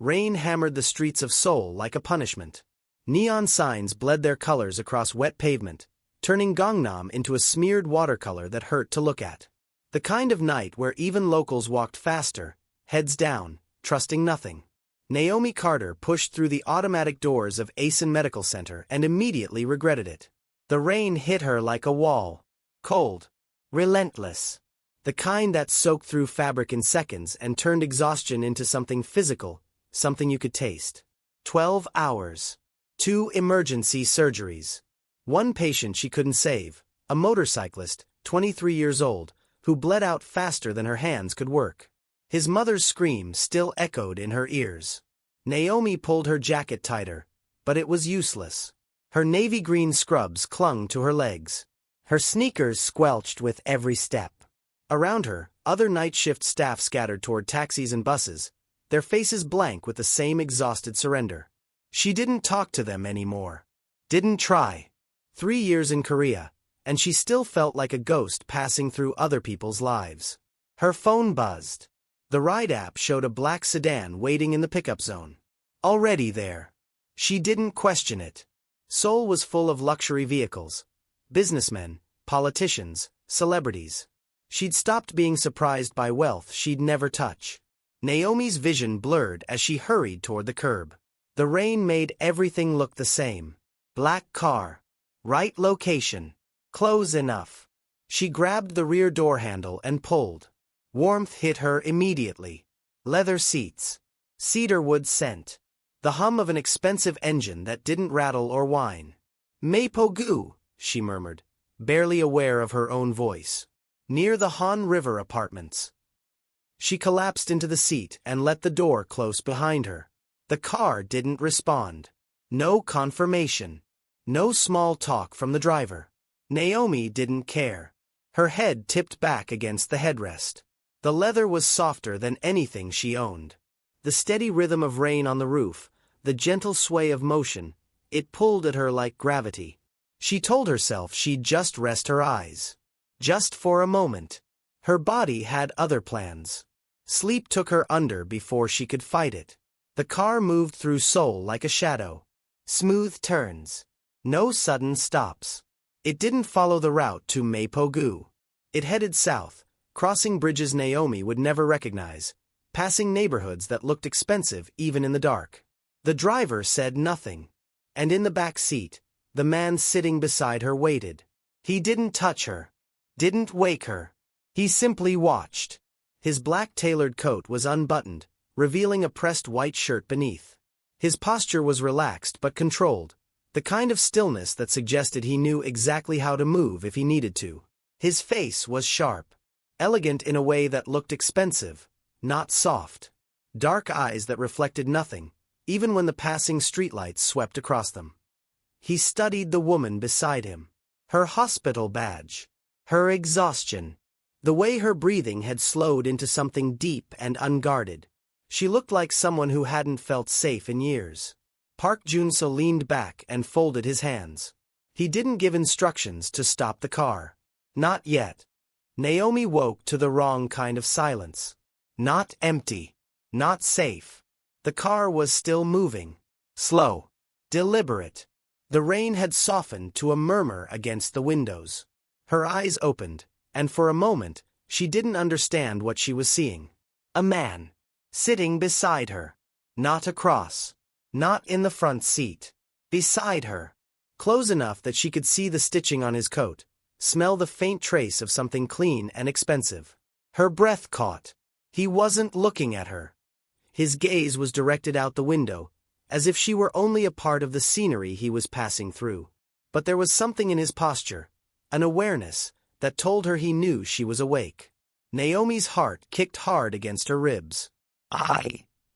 Rain hammered the streets of Seoul like a punishment. Neon signs bled their colors across wet pavement, turning Gangnam into a smeared watercolor that hurt to look at. The kind of night where even locals walked faster, heads down, trusting nothing. Naomi Carter pushed through the automatic doors of Asen Medical Center and immediately regretted it. The rain hit her like a wall. Cold. Relentless. The kind that soaked through fabric in seconds and turned exhaustion into something physical, something you could taste. 12 hours. 2 emergency surgeries. 1 patient she couldn't save, a motorcyclist, 23 years old, who bled out faster than her hands could work. His mother's scream still echoed in her ears. Naomi pulled her jacket tighter, but it was useless. Her navy green scrubs clung to her legs. Her sneakers squelched with every step. Around her, other night shift staff scattered toward taxis and buses, their faces blank with the same exhausted surrender. She didn't talk to them anymore. Didn't try. 3 years in Korea, and she still felt like a ghost passing through other people's lives. Her phone buzzed. The ride app showed a black sedan waiting in the pickup zone. Already there. She didn't question it. Seoul was full of luxury vehicles. Businessmen, politicians, celebrities. She'd stopped being surprised by wealth she'd never touch. Naomi's vision blurred as she hurried toward the curb. The rain made everything look the same. Black car. Right location. Close enough. She grabbed the rear door handle and pulled. Warmth hit her immediately. Leather seats. Cedar wood scent. The hum of an expensive engine that didn't rattle or whine. Mapogu, she murmured, barely aware of her own voice. Near the Han River apartments. She collapsed into the seat and let the door close behind her. The car didn't respond. No confirmation. No small talk from the driver. Naomi didn't care. Her head tipped back against the headrest. The leather was softer than anything she owned. The steady rhythm of rain on the roof, the gentle sway of motion, it pulled at her like gravity. She told herself she'd just rest her eyes. Just for a moment. Her body had other plans. Sleep took her under before she could fight it. The car moved through Seoul like a shadow. Smooth turns. No sudden stops. It didn't follow the route to Mapogu. It headed south, crossing bridges Naomi would never recognize, passing neighborhoods that looked expensive even in the dark. The driver said nothing. And in the back seat, the man sitting beside her waited. He didn't touch her. Didn't wake her. He simply watched. His black tailored coat was unbuttoned, revealing a pressed white shirt beneath. His posture was relaxed but controlled, the kind of stillness that suggested he knew exactly how to move if he needed to. His face was sharp, elegant in a way that looked expensive, not soft. Dark eyes that reflected nothing, even when the passing streetlights swept across them. He studied the woman beside him. Her hospital badge. Her exhaustion. The way her breathing had slowed into something deep and unguarded. She looked like someone who hadn't felt safe in years. Park Jun-seo leaned back and folded his hands. He didn't give instructions to stop the car. Not yet. Naomi woke to the wrong kind of silence. Not empty. Not safe. The car was still moving. Slow. Deliberate. The rain had softened to a murmur against the windows. Her eyes opened, and for a moment, she didn't understand what she was seeing. A man. Sitting beside her. Not across. Not in the front seat. Beside her. Close enough that she could see the stitching on his coat, smell the faint trace of something clean and expensive. Her breath caught. He wasn't looking at her. His gaze was directed out the window, as if she were only a part of the scenery he was passing through. But there was something in his posture, an awareness, that told her he knew she was awake. Naomi's heart kicked hard against her ribs.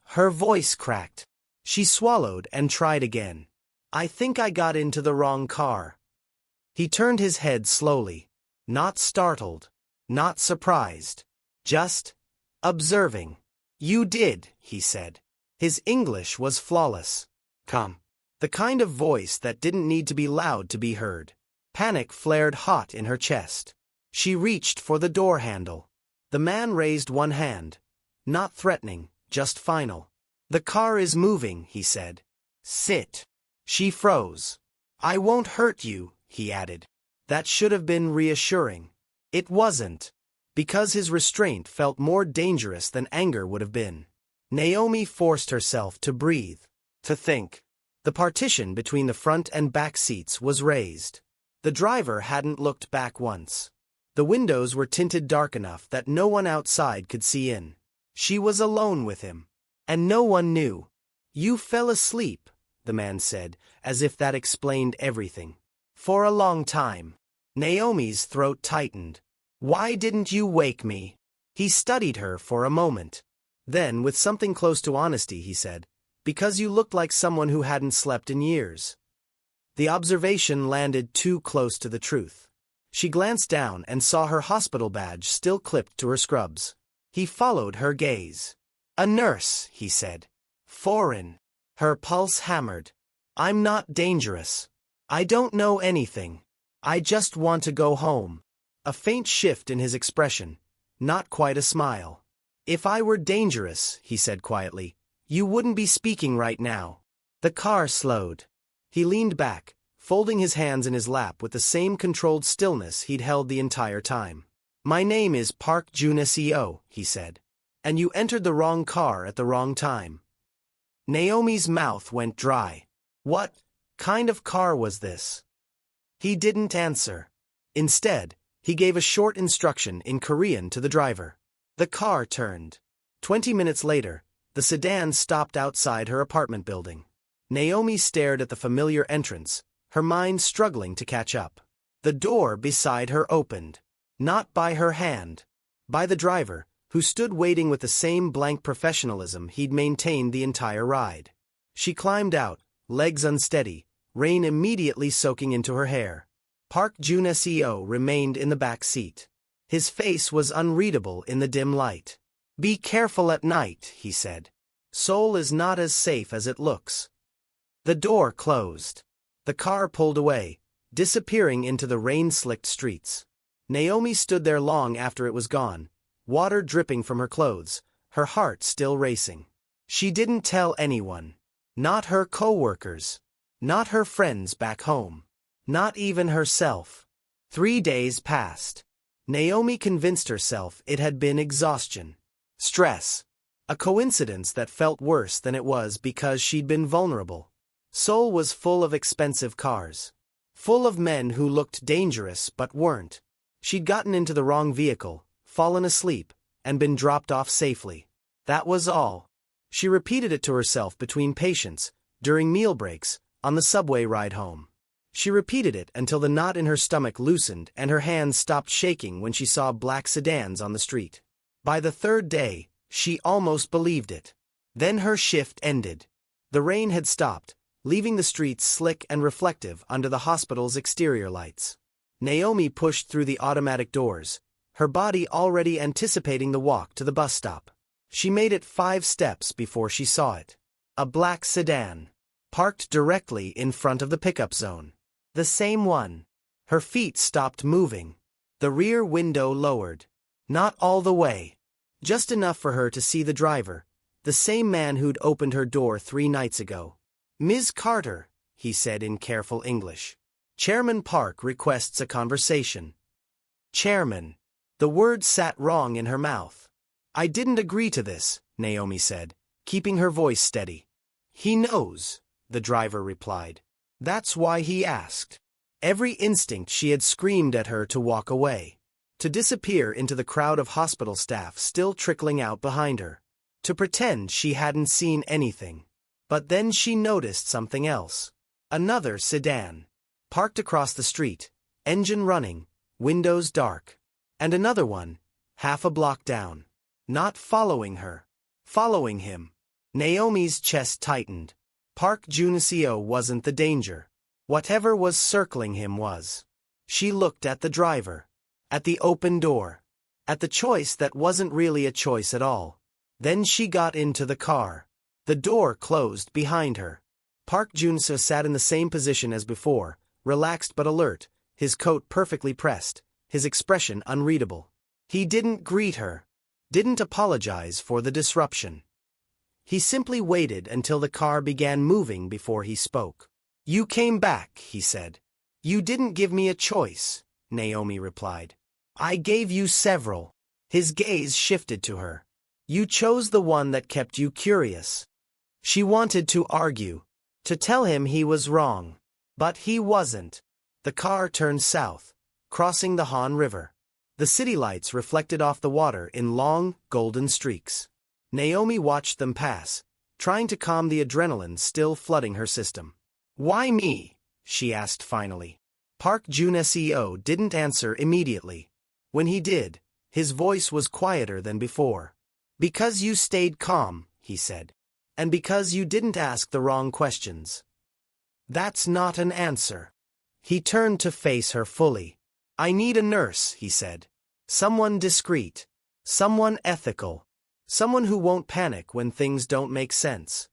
Her voice cracked. She swallowed and tried again. I think I got into the wrong car. He turned his head slowly. Not startled. Not surprised. Just observing. You did, he said. His English was flawless. Come. The kind of voice that didn't need to be loud to be heard. Panic flared hot in her chest. She reached for the door handle. The man raised one hand. Not threatening, just final. "The car is moving," he said. "Sit." She froze. "I won't hurt you," he added. That should have been reassuring. It wasn't, because his restraint felt more dangerous than anger would have been. Naomi forced herself to breathe, to think. The partition between the front and back seats was raised. The driver hadn't looked back once. The windows were tinted dark enough that no one outside could see in. She was alone with him. And no one knew. "You fell asleep," the man said, as if that explained everything. "For a long time." Naomi's throat tightened. "Why didn't you wake me?" He studied her for a moment. Then, with something close to honesty, he said, "Because you looked like someone who hadn't slept in years." The observation landed too close to the truth. She glanced down and saw her hospital badge still clipped to her scrubs. He followed her gaze. "A nurse," he said. "Foreign." Her pulse hammered. "I'm not dangerous. I don't know anything. I just want to go home." A faint shift in his expression, not quite a smile. "If I were dangerous," he said quietly, "you wouldn't be speaking right now." The car slowed. He leaned back, folding his hands in his lap with the same controlled stillness he'd held the entire time. "My name is Park Jun-seo," he said. "And you entered the wrong car at the wrong time." Naomi's mouth went dry. What kind of car was this? He didn't answer. Instead, he gave a short instruction in Korean to the driver. The car turned. 20 minutes later, the sedan stopped outside her apartment building. Naomi stared at the familiar entrance, her mind struggling to catch up. The door beside her opened. Not by her hand. By the driver, who stood waiting with the same blank professionalism he'd maintained the entire ride. She climbed out, legs unsteady, rain immediately soaking into her hair. Park Jun-seo remained in the back seat. His face was unreadable in the dim light. "Be careful at night," he said. "Seoul is not as safe as it looks." The door closed. The car pulled away, disappearing into the rain-slicked streets. Naomi stood there long after it was gone, water dripping from her clothes, her heart still racing. She didn't tell anyone. Not her co-workers. Not her friends back home. Not even herself. 3 days passed. Naomi convinced herself it had been exhaustion. Stress. A coincidence that felt worse than it was because she'd been vulnerable. Seoul was full of expensive cars. Full of men who looked dangerous but weren't. She'd gotten into the wrong vehicle, fallen asleep, and been dropped off safely. That was all. She repeated it to herself between patients, during meal breaks, on the subway ride home. She repeated it until the knot in her stomach loosened and her hands stopped shaking when she saw black sedans on the street. By the 3rd day, she almost believed it. Then her shift ended. The rain had stopped, leaving the streets slick and reflective under the hospital's exterior lights. Naomi pushed through the automatic doors, her body already anticipating the walk to the bus stop. She made it 5 steps before she saw it. A black sedan. Parked directly in front of the pickup zone. The same one. Her feet stopped moving. The rear window lowered. Not all the way. Just enough for her to see the driver, the same man who'd opened her door 3 nights ago. "Ms. Carter," he said in careful English. "Chairman Park requests a conversation." Chairman. The word sat wrong in her mouth. "I didn't agree to this," Naomi said, keeping her voice steady. "He knows," the driver replied. "That's why he asked." Every instinct she had screamed at her to walk away. To disappear into the crowd of hospital staff still trickling out behind her. To pretend she hadn't seen anything. But then she noticed something else. Another sedan. Parked across the street, engine running, windows dark. And another one, half a block down. Not following her. Following him. Naomi's chest tightened. Park Jun-seo wasn't the danger. Whatever was circling him was. She looked at the driver. At the open door. At the choice that wasn't really a choice at all. Then she got into the car. The door closed behind her. Park Jun-seo sat in the same position as before, relaxed but alert, his coat perfectly pressed, his expression unreadable. He didn't greet her. Didn't apologize for the disruption. He simply waited until the car began moving before he spoke. "You came back," he said. "You didn't give me a choice," Naomi replied. "I gave you several." His gaze shifted to her. "You chose the one that kept you curious." She wanted to argue, to tell him he was wrong. But he wasn't. The car turned south, crossing the Han River. The city lights reflected off the water in long, golden streaks. Naomi watched them pass, trying to calm the adrenaline still flooding her system. "Why me?" she asked finally. Park Jun-seo didn't answer immediately. When he did, his voice was quieter than before. "Because you stayed calm," he said. "And because you didn't ask the wrong questions." "That's not an answer." He turned to face her fully. "I need a nurse," he said. "Someone discreet. Someone ethical. Someone who won't panic when things don't make sense."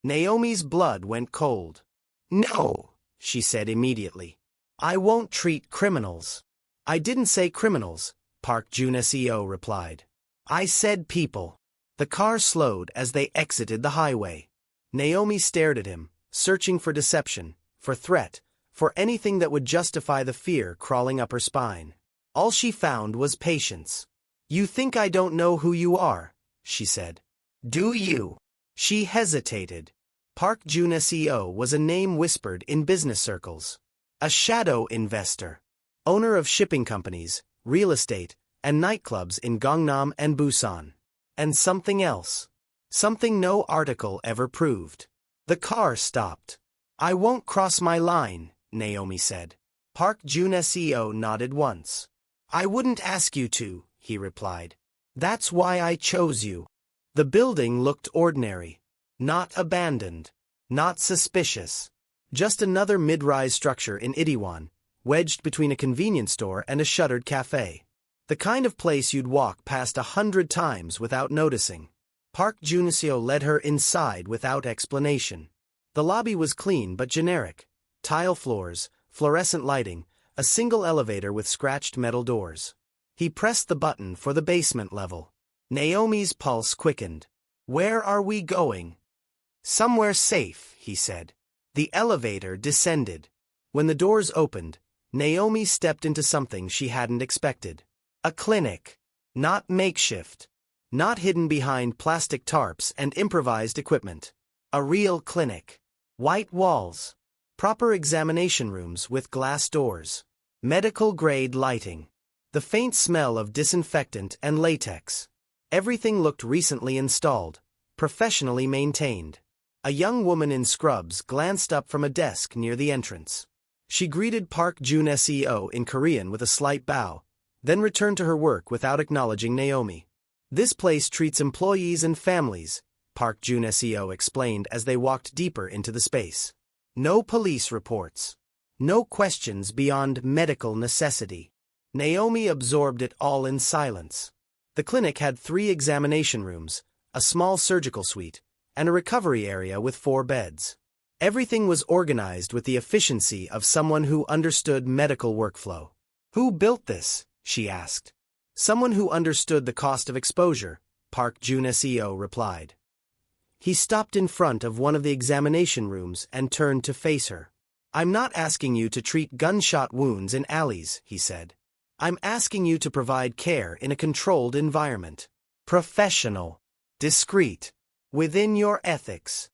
Naomi's blood went cold. "No," she said immediately. "I won't treat criminals." "I didn't say criminals," Park Jun-seo replied. "I said people." The car slowed as they exited the highway. Naomi stared at him, searching for deception, for threat, for anything that would justify the fear crawling up her spine. All she found was patience. "You think I don't know who you are," she said. "Do you?" She hesitated. Park Jun-seo was a name whispered in business circles. A shadow investor. Owner of shipping companies, real estate, and nightclubs in Gangnam and Busan. And something else. Something no article ever proved. The car stopped. "I won't cross my line," Naomi said. Park Jun-seo nodded once. "I wouldn't ask you to," he replied. "That's why I chose you." The building looked ordinary. Not abandoned. Not suspicious. Just another mid-rise structure in Itaewon, wedged between a convenience store and a shuttered cafe. The kind of place you'd walk past 100 times without noticing. Park Jun-seo led her inside without explanation. The lobby was clean but generic. Tile floors, fluorescent lighting, a single elevator with scratched metal doors. He pressed the button for the basement level. Naomi's pulse quickened. "Where are we going?" "Somewhere safe," he said. The elevator descended. When the doors opened, Naomi stepped into something she hadn't expected. A clinic. Not makeshift. Not hidden behind plastic tarps and improvised equipment. A real clinic. White walls. Proper examination rooms with glass doors. Medical-grade lighting. The faint smell of disinfectant and latex. Everything looked recently installed, professionally maintained. A young woman in scrubs glanced up from a desk near the entrance. She greeted Park Jun-seo in Korean with a slight bow, then returned to her work without acknowledging Naomi. "This place treats employees and families," Park Jun-seo explained as they walked deeper into the space. "No police reports. No questions beyond medical necessity." Naomi absorbed it all in silence. The clinic had 3 examination rooms, a small surgical suite, and a recovery area with 4 beds. Everything was organized with the efficiency of someone who understood medical workflow. "Who built this?" she asked. "Someone who understood the cost of exposure," Park Jun-seo replied. He stopped in front of one of the examination rooms and turned to face her. "I'm not asking you to treat gunshot wounds in alleys," he said. "I'm asking you to provide care in a controlled environment. Professional. Discreet. Within your ethics."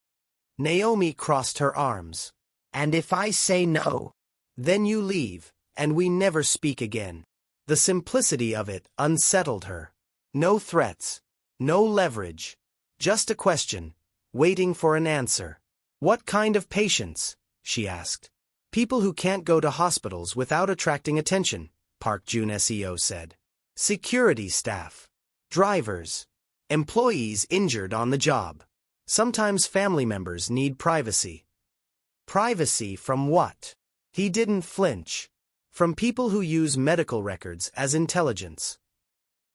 Naomi crossed her arms. "And if I say no?" "Then you leave, and we never speak again." The simplicity of it unsettled her. No threats. No leverage. Just a question, waiting for an answer. "What kind of patients?" she asked. "People who can't go to hospitals without attracting attention," Park Jun-seo said. "Security staff. Drivers. Employees injured on the job. Sometimes family members need privacy." Privacy from what? He didn't flinch. From people who use medical records as intelligence.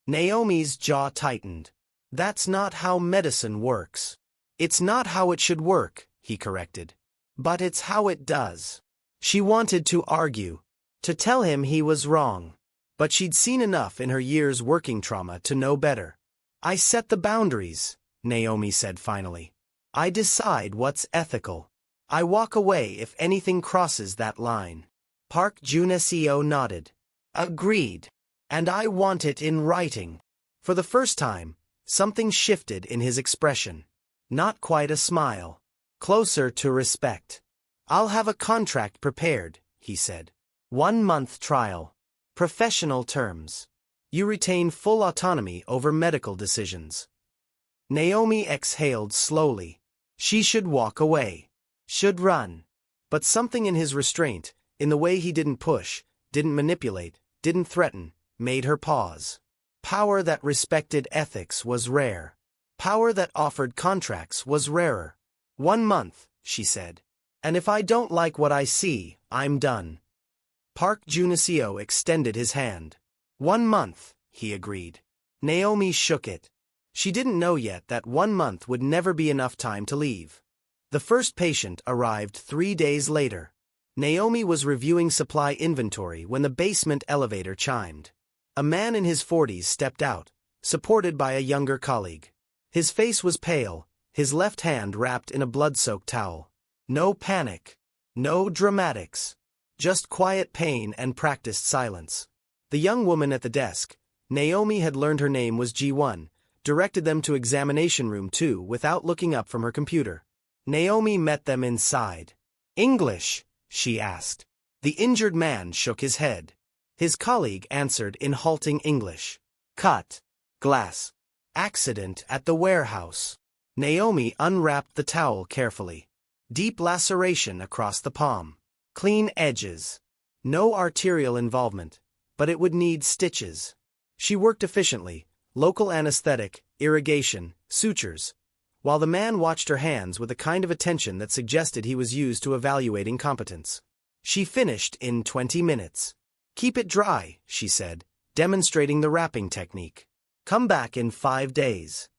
Naomi's jaw tightened. "That's not how medicine works." "It's not how it should work," he corrected. "But it's how it does." She wanted to argue, to tell him he was wrong. But she'd seen enough in her years working trauma to know better. "I set the boundaries," Naomi said finally. I decide what's ethical. I walk away if anything crosses that line. Park Jun-seo nodded. Agreed. And I want it in writing. For the first time, something shifted in his expression. Not quite a smile. Closer to respect. I'll have a contract prepared, he said. 1-month trial. Professional terms. You retain full autonomy over medical decisions. Naomi exhaled slowly. She should walk away. Should run. But something in his restraint, in the way he didn't push, didn't manipulate, didn't threaten, made her pause. Power that respected ethics was rare. Power that offered contracts was rarer. 1 month, she said. And if I don't like what I see, I'm done. Park Jun-seo extended his hand. 1 month, he agreed. Naomi shook it. She didn't know yet that 1 month would never be enough time to leave. The first patient arrived 3 days later. Naomi was reviewing supply inventory when the basement elevator chimed. A man in his 40s stepped out, supported by a younger colleague. His face was pale, his left hand wrapped in a blood-soaked towel. No panic. No dramatics. Just quiet pain and practiced silence. The young woman at the desk, Naomi had learned her name was Ji-won, directed them to examination room 2 without looking up from her computer. Naomi met them inside. English, she asked. The injured man shook his head. His colleague answered in halting English. Cut. Glass. Accident at the warehouse. Naomi unwrapped the towel carefully. Deep laceration across the palm. Clean edges. No arterial involvement, but it would need stitches. She worked efficiently, local anesthetic, irrigation, sutures, while the man watched her hands with a kind of attention that suggested he was used to evaluating competence. She finished in 20 minutes. Keep it dry, she said, demonstrating the wrapping technique. Come back in 5 days.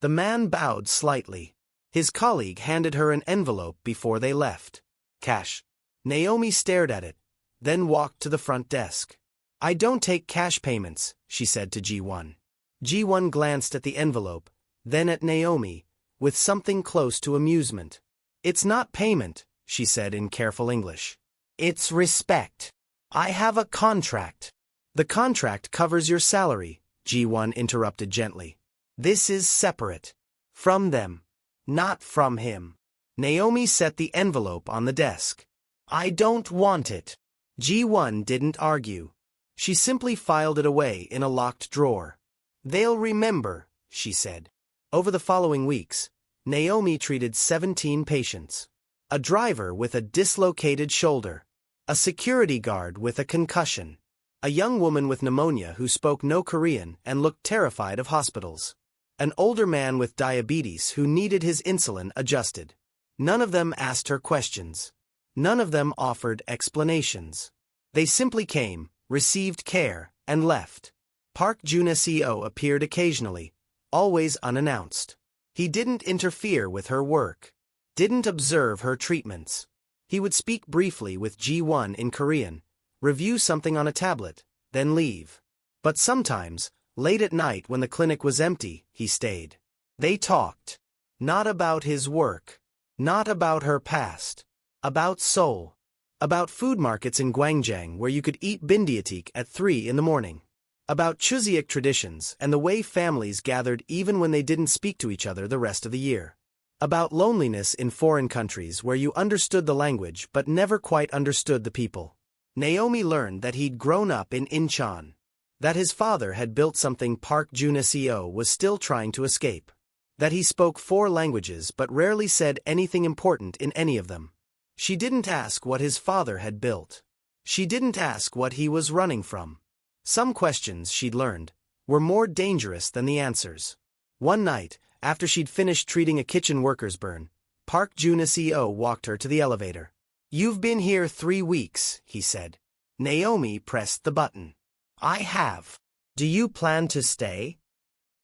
The man bowed slightly. His colleague handed her an envelope before they left. Cash. Naomi stared at it, then walked to the front desk. I don't take cash payments, she said to Ji-won. Ji-won glanced at the envelope, then at Naomi, with something close to amusement. It's not payment, she said in careful English. It's respect. I have a contract. The contract covers your salary, Ji-won interrupted gently. This is separate. From them. Not from him. Naomi set the envelope on the desk. I don't want it. Ji-won didn't argue. She simply filed it away in a locked drawer. They'll remember, she said. Over the following weeks, Naomi treated 17 patients. A driver with a dislocated shoulder. A security guard with a concussion. A young woman with pneumonia who spoke no Korean and looked terrified of hospitals. An older man with diabetes who needed his insulin adjusted. None of them asked her questions. None of them offered explanations. They simply came, received care, and left. Park Jun-seo appeared occasionally, always unannounced. He didn't interfere with her work. Didn't observe her treatments. He would speak briefly with Ji-won in Korean, review something on a tablet, then leave. But sometimes, late at night when the clinic was empty, he stayed. They talked. Not about his work. Not about her past. About Seoul. About food markets in Gwangjang where you could eat bindietik at 3 in the morning. About Chuseok traditions and the way families gathered even when they didn't speak to each other the rest of the year. About loneliness in foreign countries where you understood the language but never quite understood the people. Naomi learned that he'd grown up in Incheon. That his father had built something Park Jun-seo was still trying to escape. That he spoke 4 languages but rarely said anything important in any of them. She didn't ask what his father had built. She didn't ask what he was running from. Some questions, she'd learned, were more dangerous than the answers. One night, after she'd finished treating a kitchen worker's burn, Park Jun-seo walked her to the elevator. You've been here 3 weeks, he said. Naomi pressed the button. I have. Do you plan to stay?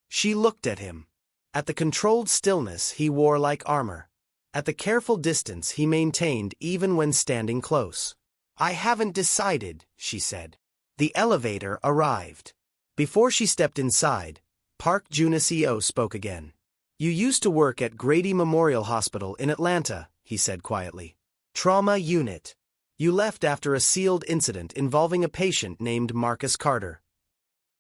She looked at him. At the controlled stillness he wore like armor. At the careful distance he maintained even when standing close. I haven't decided, she said. The elevator arrived. Before she stepped inside, Park Jun-seo spoke again. You used to work at Grady Memorial Hospital in Atlanta, he said quietly. Trauma unit. You left after a sealed incident involving a patient named Marcus Carter.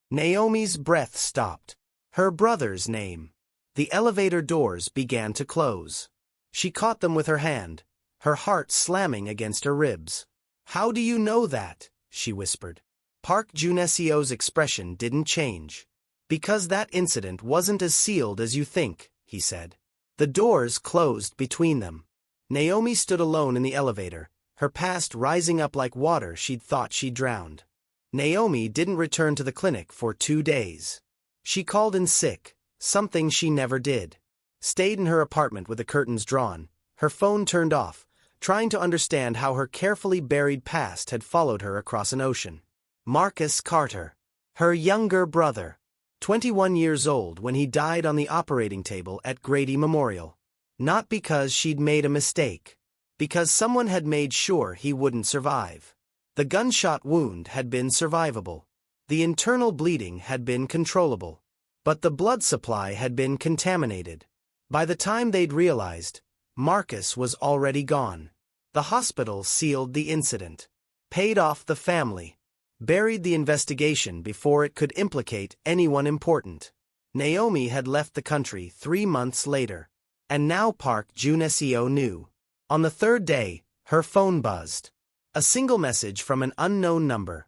Naomi's breath stopped. Her brother's name. The elevator doors began to close. She caught them with her hand, her heart slamming against her ribs. How do you know that? She whispered. Park Junesio's expression didn't change. Because that incident wasn't as sealed as you think, he said. The doors closed between them. Naomi stood alone in the elevator, her past rising up like water she'd thought she'd drowned. Naomi didn't return to the clinic for 2 days. She called in sick, something she never did. Stayed in her apartment with the curtains drawn, her phone turned off, trying to understand how her carefully buried past had followed her across an ocean. Marcus Carter. Her younger brother. 21 years old when he died on the operating table at Grady Memorial. Not because she'd made a mistake. Because someone had made sure he wouldn't survive. The gunshot wound had been survivable. The internal bleeding had been controllable. But the blood supply had been contaminated. By the time they'd realized, Marcus was already gone. The hospital sealed the incident. Paid off the family. Buried the investigation before it could implicate anyone important. Naomi had left the country 3 months later. And now Park Junesio knew. On the 3rd day, her phone buzzed. A single message from an unknown number.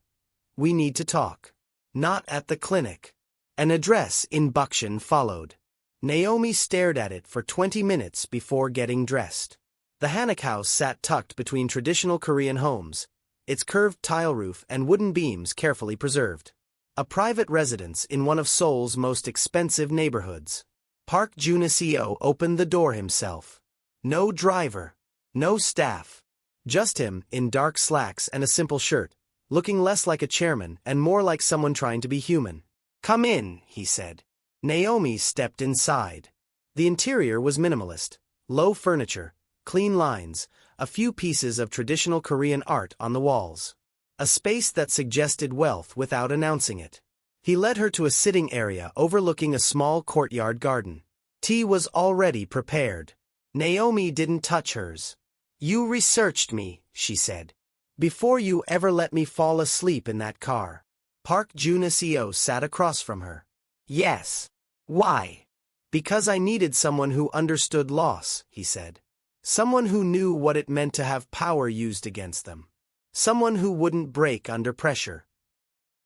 We need to talk. Not at the clinic. An address in Buckshin followed. Naomi stared at it for 20 minutes before getting dressed. The Hanok house sat tucked between traditional Korean homes, its curved tile roof and wooden beams carefully preserved. A private residence in one of Seoul's most expensive neighborhoods. Park Junesio opened the door himself. No driver. No staff. Just him, in dark slacks and a simple shirt, looking less like a chairman and more like someone trying to be human. Come in, he said. Naomi stepped inside. The interior was minimalist. Low furniture, clean lines, a few pieces of traditional Korean art on the walls. A space that suggested wealth without announcing it. He led her to a sitting area overlooking a small courtyard garden. Tea was already prepared. Naomi didn't touch hers. You researched me, she said. Before you ever let me fall asleep in that car. Park Junesio sat across from her. Yes. Why? Because I needed someone who understood loss, he said. Someone who knew what it meant to have power used against them. Someone who wouldn't break under pressure.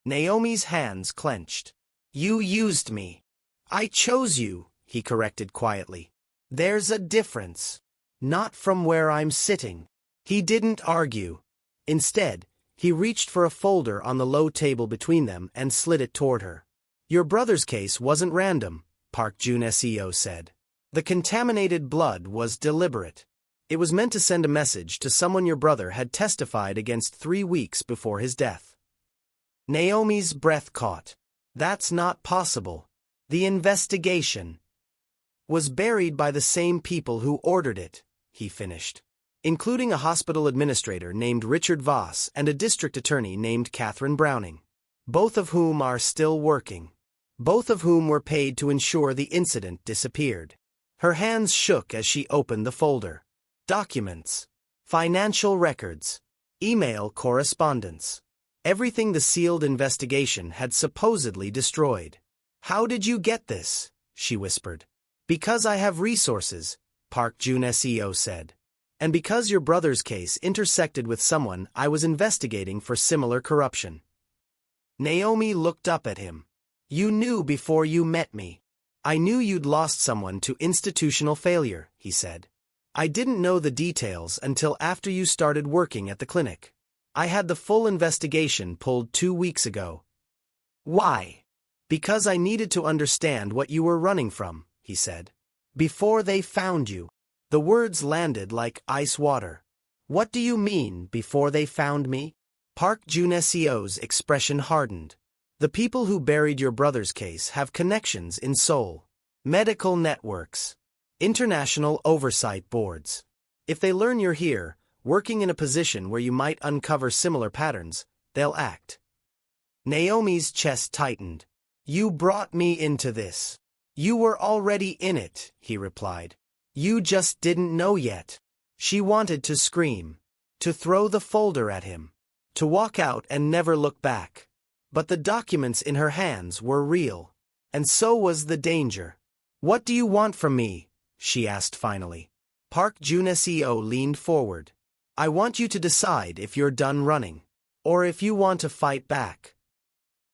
Naomi's hands clenched. You used me. I chose you, he corrected quietly. There's a difference. Not from where I'm sitting. He didn't argue. Instead, he reached for a folder on the low table between them and slid it toward her. Your brother's case wasn't random, Park Junesio said. The contaminated blood was deliberate. It was meant to send a message to someone your brother had testified against 3 weeks before his death. Naomi's breath caught. That's not possible. The investigation was buried by the same people who ordered it, he finished. Including a hospital administrator named Richard Voss and a district attorney named Catherine Browning. Both of whom are still working. Both of whom were paid to ensure the incident disappeared. Her hands shook as she opened the folder. Documents. Financial records. Email correspondence. Everything the sealed investigation had supposedly destroyed. How did you get this? She whispered. Because I have resources, Park Junesio said. And because your brother's case intersected with someone I was investigating for similar corruption. Naomi looked up at him. You knew before you met me. I knew you'd lost someone to institutional failure, he said. I didn't know the details until after you started working at the clinic. I had the full investigation pulled 2 weeks ago. Why? Because I needed to understand what you were running from, he said. Before they found you. The words landed like ice water. What do you mean, before they found me? Park Junesio's expression hardened. The people who buried your brother's case have connections in Seoul. Medical networks. International oversight boards. If they learn you're here, working in a position where you might uncover similar patterns, they'll act. Naomi's chest tightened. You brought me into this. You were already in it, he replied. You just didn't know yet. She wanted to scream, to throw the folder at him, to walk out and never look back. But the documents in her hands were real, and so was the danger. What do you want from me? She asked finally. Park Jun-seo leaned forward. I want you to decide if you're done running, or if you want to fight back.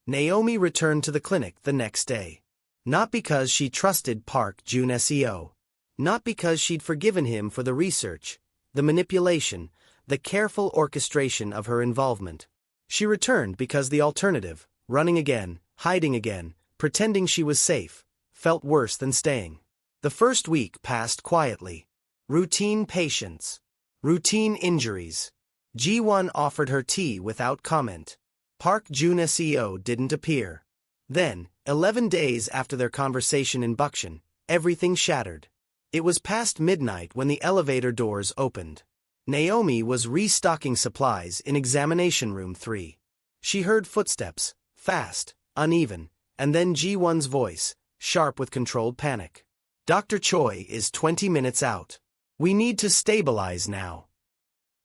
Naomi returned to the clinic the next day. Not because she trusted Park Jun-seo. Not because she'd forgiven him for the research, the manipulation, the careful orchestration of her involvement. She returned because the alternative, running again, hiding again, pretending she was safe, felt worse than staying. The first week passed quietly. Routine patients. Routine injuries. Ji-won offered her tea without comment. Park Jun-seo didn't appear. Then, 11 days after their conversation in Bukshan, everything shattered. It was past midnight when the elevator doors opened. Naomi was restocking supplies in examination room 3. She heard footsteps, fast, uneven, and then Ji-won's voice, sharp with controlled panic. Dr. Choi is 20 minutes out. We need to stabilize now.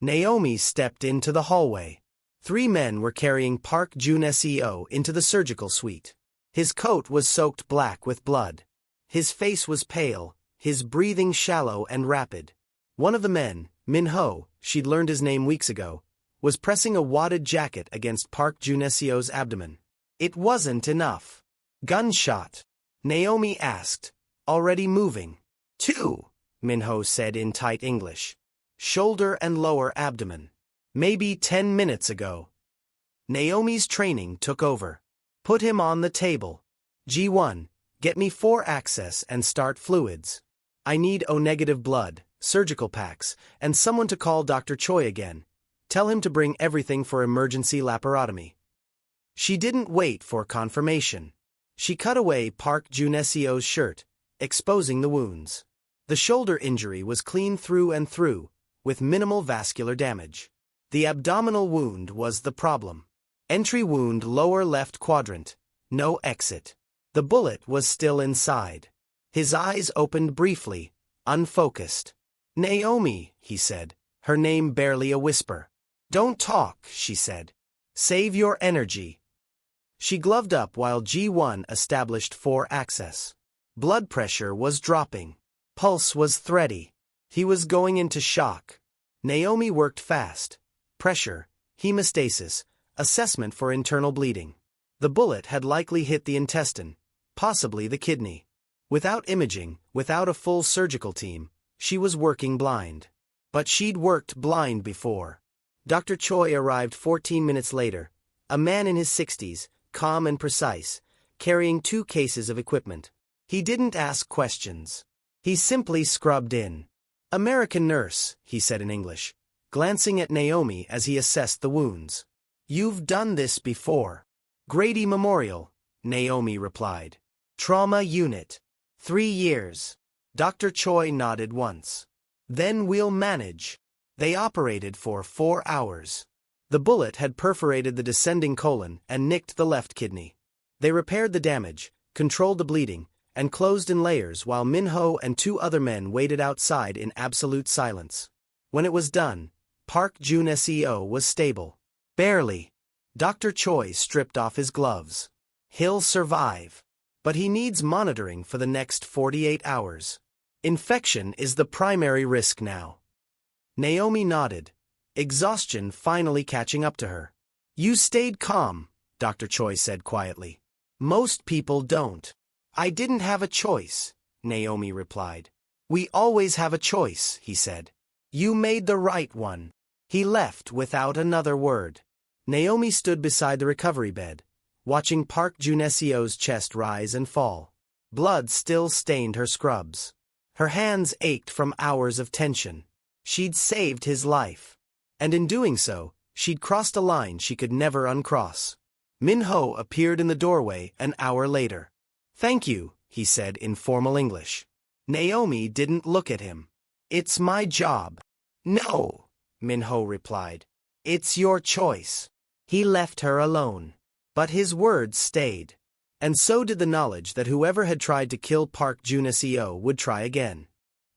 Naomi stepped into the hallway. 3 men were carrying Park Jun-seo into the surgical suite. His coat was soaked black with blood. His face was pale, his breathing shallow and rapid. One of the men, Min-ho, she'd learned his name weeks ago, was pressing a wadded jacket against Park Jun-seo's abdomen. It wasn't enough. Gunshot? Naomi asked, already moving. 2, Min-ho said in tight English. Shoulder and lower abdomen. Maybe 10 minutes ago. Naomi's training took over. Put him on the table. G1, get me 4 access and start fluids. I need O-negative blood, surgical packs, and someone to call Dr. Choi again. Tell him to bring everything for emergency laparotomy. She didn't wait for confirmation. She cut away Park Jun-seo's shirt, exposing the wounds. The shoulder injury was clean through and through, with minimal vascular damage. The abdominal wound was the problem. Entry wound lower left quadrant, no exit. The bullet was still inside. His eyes opened briefly, unfocused. Naomi, he said, her name barely a whisper. Don't talk, she said. Save your energy. She gloved up while G1 established 4 access. Blood pressure was dropping. Pulse was thready. He was going into shock. Naomi worked fast. Pressure, hemostasis, assessment for internal bleeding. The bullet had likely hit the intestine, possibly the kidney. Without imaging, without a full surgical team, she was working blind. But she'd worked blind before. Dr. Choi arrived 14 minutes later, a man in his 60s, calm and precise, carrying 2 cases of equipment. He didn't ask questions. He simply scrubbed in. American nurse, he said in English, glancing at Naomi as he assessed the wounds. You've done this before. Grady Memorial, Naomi replied. Trauma unit. 3 years. Dr. Choi nodded once. Then we'll manage. They operated for 4 hours. The bullet had perforated the descending colon and nicked the left kidney. They repaired the damage, controlled the bleeding, and closed in layers while Min-ho and 2 other men waited outside in absolute silence. When it was done, Park Jun-seo was stable. Barely. Dr. Choi stripped off his gloves. He'll survive. But he needs monitoring for the next 48 hours. Infection is the primary risk now. Naomi nodded, exhaustion finally catching up to her. You stayed calm, Dr. Choi said quietly. Most people don't. I didn't have a choice, Naomi replied. We always have a choice, he said. You made the right one. He left without another word. Naomi stood beside the recovery bed, watching Park Jun-seo's chest rise and fall. Blood still stained her scrubs. Her hands ached from hours of tension. She'd saved his life. And in doing so, she'd crossed a line she could never uncross. Min-ho appeared in the doorway an hour later. Thank you, he said in formal English. Naomi didn't look at him. It's my job. No, Min-ho replied. It's your choice. He left her alone. But his words stayed. And so did the knowledge that whoever had tried to kill Park Jun-seo would try again.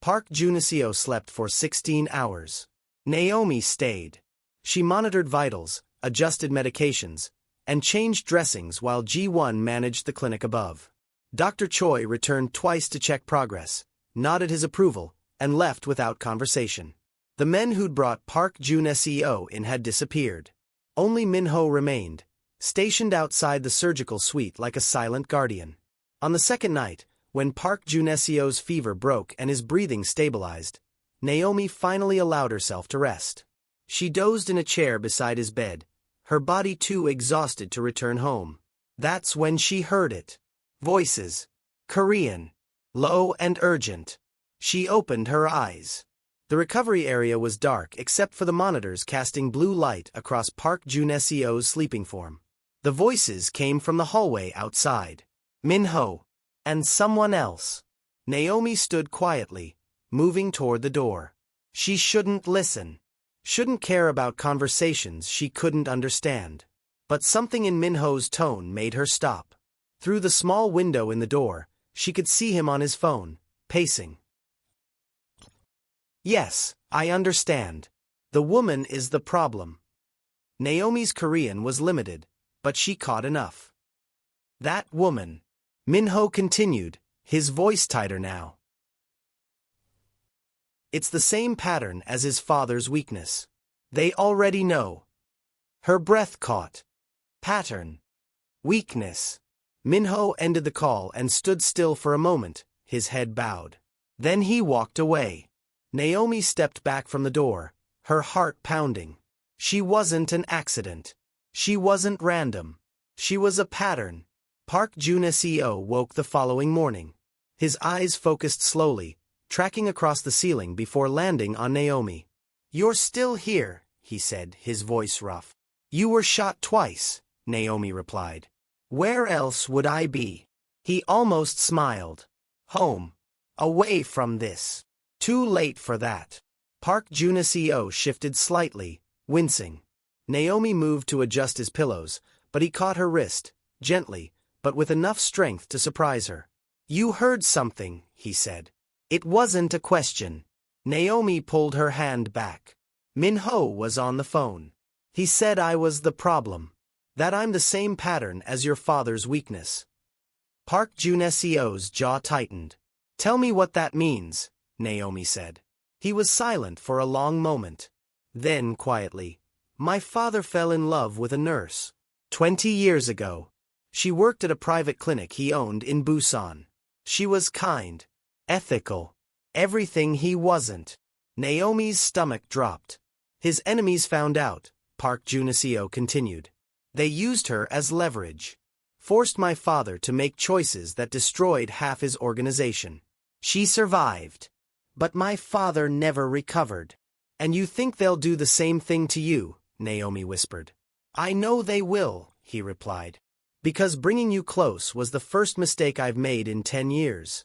Park Jun-seo slept for 16 hours. Naomi stayed. She monitored vitals, adjusted medications, and changed dressings while Ji-won managed the clinic above. Dr. Choi returned twice to check progress, nodded his approval, and left without conversation. The men who'd brought Park Jun-seo in had disappeared. Only Min-ho remained, stationed outside the surgical suite like a silent guardian. On the second night, when Park Jun-seo's fever broke and his breathing stabilized, Naomi finally allowed herself to rest. She dozed in a chair beside his bed, her body too exhausted to return home. That's when she heard it. Voices. Korean. Low and urgent. She opened her eyes. The recovery area was dark except for the monitors casting blue light across Park Jun-seo's sleeping form. The voices came from the hallway outside. Min-ho. And someone else. Naomi stood quietly, moving toward the door. She shouldn't listen. Shouldn't care about conversations she couldn't understand. But something in Min-ho's tone made her stop. Through the small window in the door, she could see him on his phone, pacing. Yes, I understand. The woman is the problem. Naomi's Korean was limited, but she caught enough. That woman. Min-ho continued, his voice tighter now. It's the same pattern as his father's weakness. They already know. Her breath caught. Pattern. Weakness. Min-ho ended the call and stood still for a moment, his head bowed. Then he walked away. Naomi stepped back from the door, her heart pounding. She wasn't an accident. She wasn't random. She was a pattern. Park Jun-seo woke the following morning. His eyes focused slowly, tracking across the ceiling before landing on Naomi. You're still here, he said, his voice rough. You were shot twice, Naomi replied. Where else would I be? He almost smiled. Home. Away from this. Too late for that. Park Jun-seo shifted slightly, wincing. Naomi moved to adjust his pillows, but he caught her wrist, gently, but with enough strength to surprise her. You heard something, he said. It wasn't a question. Naomi pulled her hand back. Min-ho was on the phone. He said I was the problem. That I'm the same pattern as your father's weakness. Park Jun-seo's jaw tightened. Tell me what that means, Naomi said. He was silent for a long moment. Then, quietly, my father fell in love with a nurse. 20 years ago. She worked at a private clinic he owned in Busan. She was kind, ethical, everything he wasn't. Naomi's stomach dropped. His enemies found out, Park Jun-seo continued. They used her as leverage. Forced my father to make choices that destroyed half his organization. She survived. But my father never recovered. And you think they'll do the same thing to you, Naomi whispered. I know they will, he replied. Because bringing you close was the first mistake I've made in 10 years.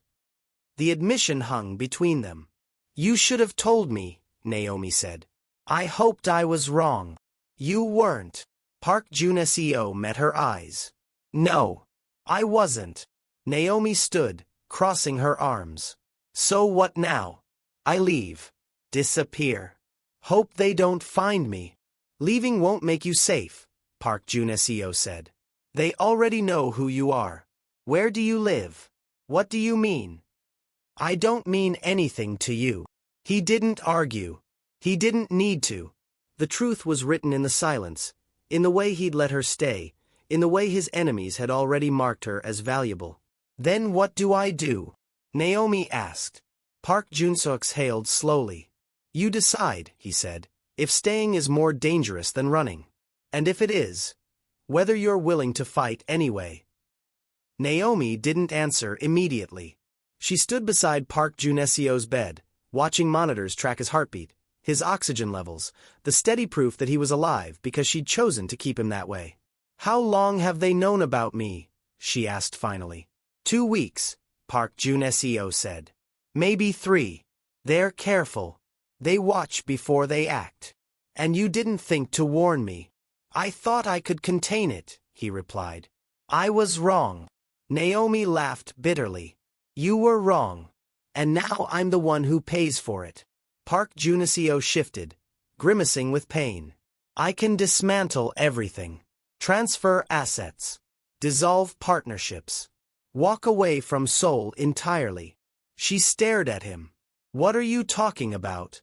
The admission hung between them. You should have told me, Naomi said. I hoped I was wrong. You weren't. Park Jun-seo met her eyes. No, I wasn't. Naomi stood, crossing her arms. So what now? I leave. Disappear. Hope they don't find me. Leaving won't make you safe, Park Jun-seo said. They already know who you are. Where do you live? What do you mean? I don't mean anything to you. He didn't argue. He didn't need to. The truth was written in the silence, in the way he'd let her stay, in the way his enemies had already marked her as valuable. Then what do I do? Naomi asked. Park Jun-seo exhaled slowly. You decide, he said, if staying is more dangerous than running. And if it is, whether you're willing to fight anyway. Naomi didn't answer immediately. She stood beside Park Jun-seo's bed, watching monitors track his heartbeat, his oxygen levels, the steady proof that he was alive because she'd chosen to keep him that way. How long have they known about me? She asked finally. 2 weeks, Park Jun-seo said. Maybe 3. They're careful. They watch before they act. And you didn't think to warn me. I thought I could contain it, he replied. I was wrong. Naomi laughed bitterly. You were wrong. And now I'm the one who pays for it. Park Juniseo shifted, grimacing with pain. I can dismantle everything. Transfer assets. Dissolve partnerships. Walk away from Seoul entirely. She stared at him. What are you talking about?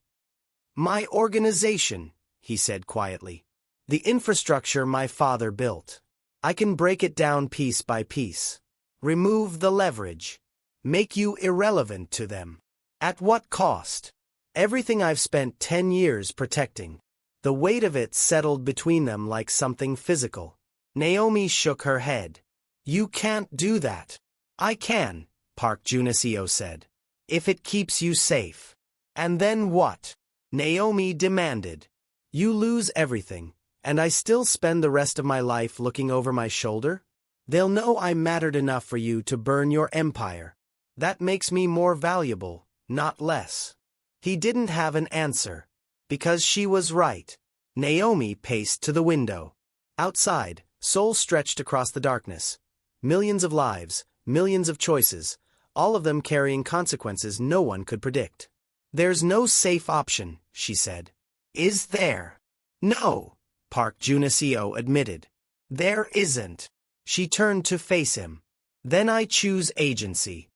My organization, he said quietly. The infrastructure my father built. I can break it down piece by piece. Remove the leverage. Make you irrelevant to them. At what cost? Everything I've spent 10 years protecting. The weight of it settled between them like something physical. Naomi shook her head. You can't do that. I can, Park Juniseo said. If it keeps you safe. And then what? Naomi demanded. You lose everything, and I still spend the rest of my life looking over my shoulder? They'll know I mattered enough for you to burn your empire. That makes me more valuable, not less. He didn't have an answer. Because she was right. Naomi paced to the window. Outside, Seoul stretched across the darkness. Millions of lives, millions of choices, all of them carrying consequences no one could predict. There's no safe option, she said. Is there? No, Park Juniseo admitted. There isn't. She turned to face him. Then I choose agency.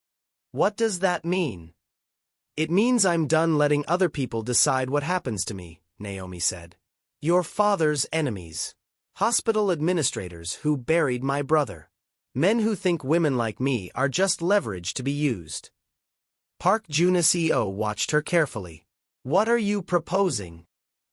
What does that mean? It means I'm done letting other people decide what happens to me, Naomi said. Your father's enemies. Hospital administrators who buried my brother. Men who think women like me are just leverage to be used. Park Juniseo watched her carefully. What are you proposing?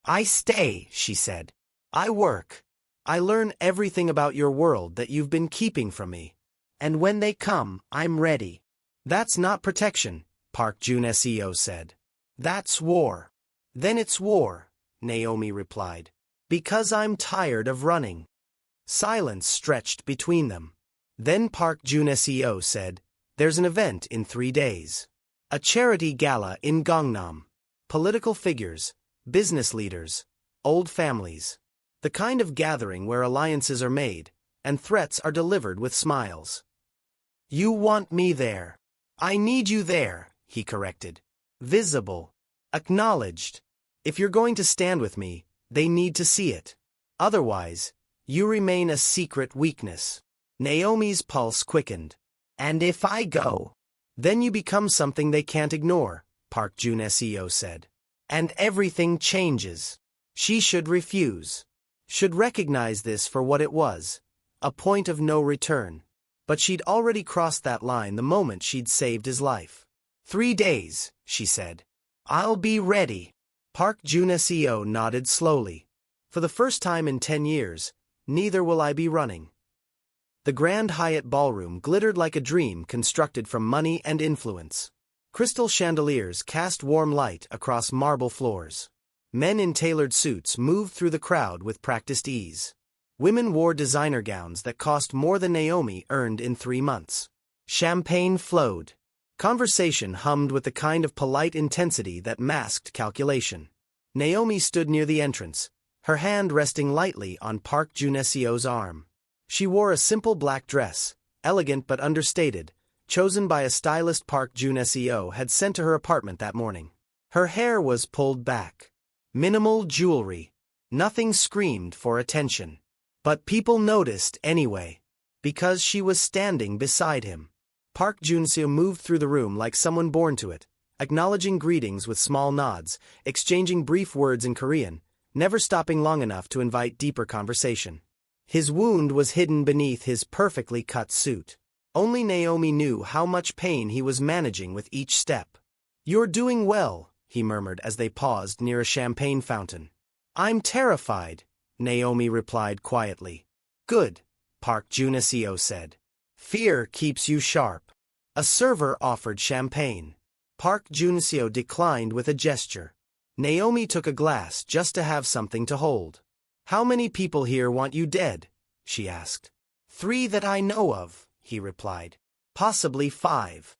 I stay, she said. I work. I learn everything about your world that you've been keeping from me. And when they come, I'm ready. That's not protection, Park Juniseo said. That's war. Then it's war, Naomi replied. Because I'm tired of running. Silence stretched between them. Then Park Juniseo said, There's an event in 3 days. A charity gala in Gangnam. Political figures, business leaders, old families. The kind of gathering where alliances are made, and threats are delivered with smiles. You want me there. I need you there, he corrected. Visible. Acknowledged. If you're going to stand with me, they need to see it. Otherwise, you remain a secret weakness. Naomi's pulse quickened. And if I go, then you become something they can't ignore, Park Juniseo said. And everything changes. She should refuse. Should recognize this for what it was. A point of no return. But she'd already crossed that line the moment she'd saved his life. 3 days, she said. I'll be ready. Park Juniseo nodded slowly. For the first time in 10 years, neither will I be running. The Grand Hyatt ballroom glittered like a dream constructed from money and influence. Crystal chandeliers cast warm light across marble floors. Men in tailored suits moved through the crowd with practiced ease. Women wore designer gowns that cost more than Naomi earned in 3 months. Champagne flowed. Conversation hummed with the kind of polite intensity that masked calculation. Naomi stood near the entrance, her hand resting lightly on Park Juniseo's arm. She wore a simple black dress, elegant but understated, chosen by a stylist Park Juniseo had sent to her apartment that morning. Her hair was pulled back. Minimal jewelry. Nothing screamed for attention. But people noticed anyway. Because she was standing beside him. Park Juniseo moved through the room like someone born to it, acknowledging greetings with small nods, exchanging brief words in Korean, never stopping long enough to invite deeper conversation. His wound was hidden beneath his perfectly cut suit. Only Naomi knew how much pain he was managing with each step. You're doing well, he murmured as they paused near a champagne fountain. I'm terrified, Naomi replied quietly. Good, Park Juniseo said. Fear keeps you sharp. A server offered champagne. Park Juniseo declined with a gesture. Naomi took a glass just to have something to hold. How many people here want you dead? She asked. 3 that I know of, he replied. Possibly 5.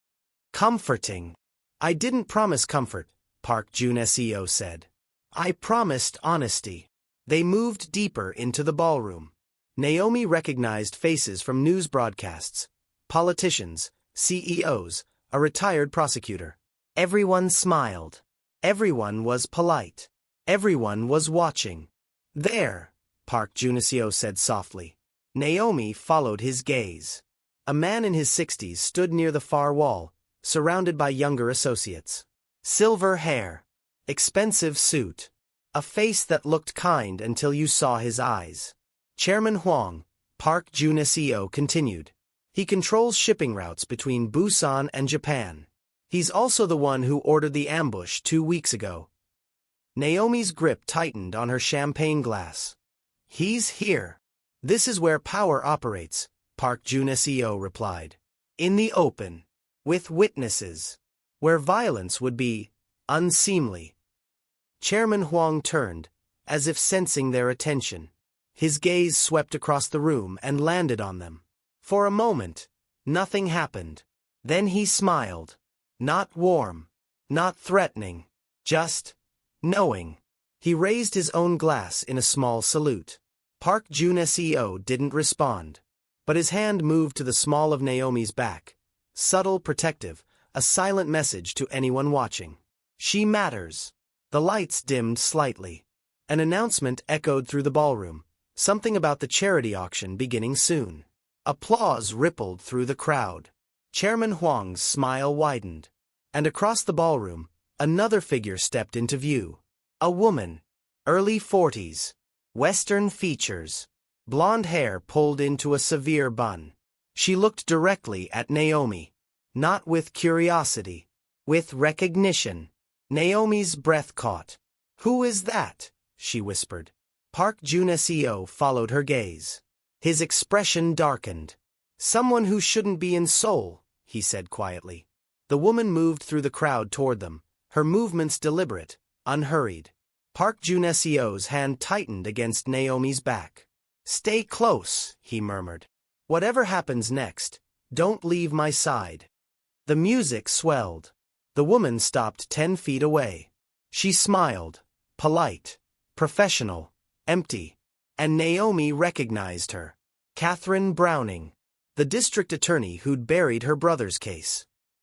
Comforting. I didn't promise comfort, Park Juniseo said. I promised honesty. They moved deeper into the ballroom. Naomi recognized faces from news broadcasts. politicians, CEOs, a retired prosecutor. Everyone smiled. Everyone was polite. Everyone was watching. "There," Park Juniseo said softly. Naomi followed his gaze. A man in his 60s stood near the far wall, surrounded by younger associates. Silver hair. Expensive suit. A face that looked kind until you saw his eyes. Chairman Huang, Park Juniseo continued. He controls shipping routes between Busan and Japan. He's also the one who ordered the ambush 2 weeks ago. Naomi's grip tightened on her champagne glass. "He's here. This is where power operates," Park Juniseo replied. "In the open. With witnesses. Where violence would be unseemly." Chairman Huang turned, as if sensing their attention. His gaze swept across the room and landed on them. For a moment, nothing happened. Then he smiled. Not warm. Not threatening. Just knowing. He raised his own glass in a small salute. Park Juniseo didn't respond. But his hand moved to the small of Naomi's back. Subtle, protective, a silent message to anyone watching. She matters. The lights dimmed slightly. An announcement echoed through the ballroom. Something about the charity auction beginning soon. Applause rippled through the crowd. Chairman Huang's smile widened. And across the ballroom, another figure stepped into view. A woman. Early 40s. Western features. Blonde hair pulled into a severe bun. She looked directly at Naomi. Not with curiosity. With recognition. Naomi's breath caught. "Who is that?" she whispered. Park Juniseo followed her gaze. His expression darkened. "Someone who shouldn't be in Seoul," he said quietly. The woman moved through the crowd toward them, her movements deliberate, unhurried. Park Juniseo's hand tightened against Naomi's back. "Stay close," he murmured. "Whatever happens next, don't leave my side." The music swelled. The woman stopped 10 feet away. She smiled, polite, professional, empty. And Naomi recognized her. Catherine Browning, the district attorney who'd buried her brother's case.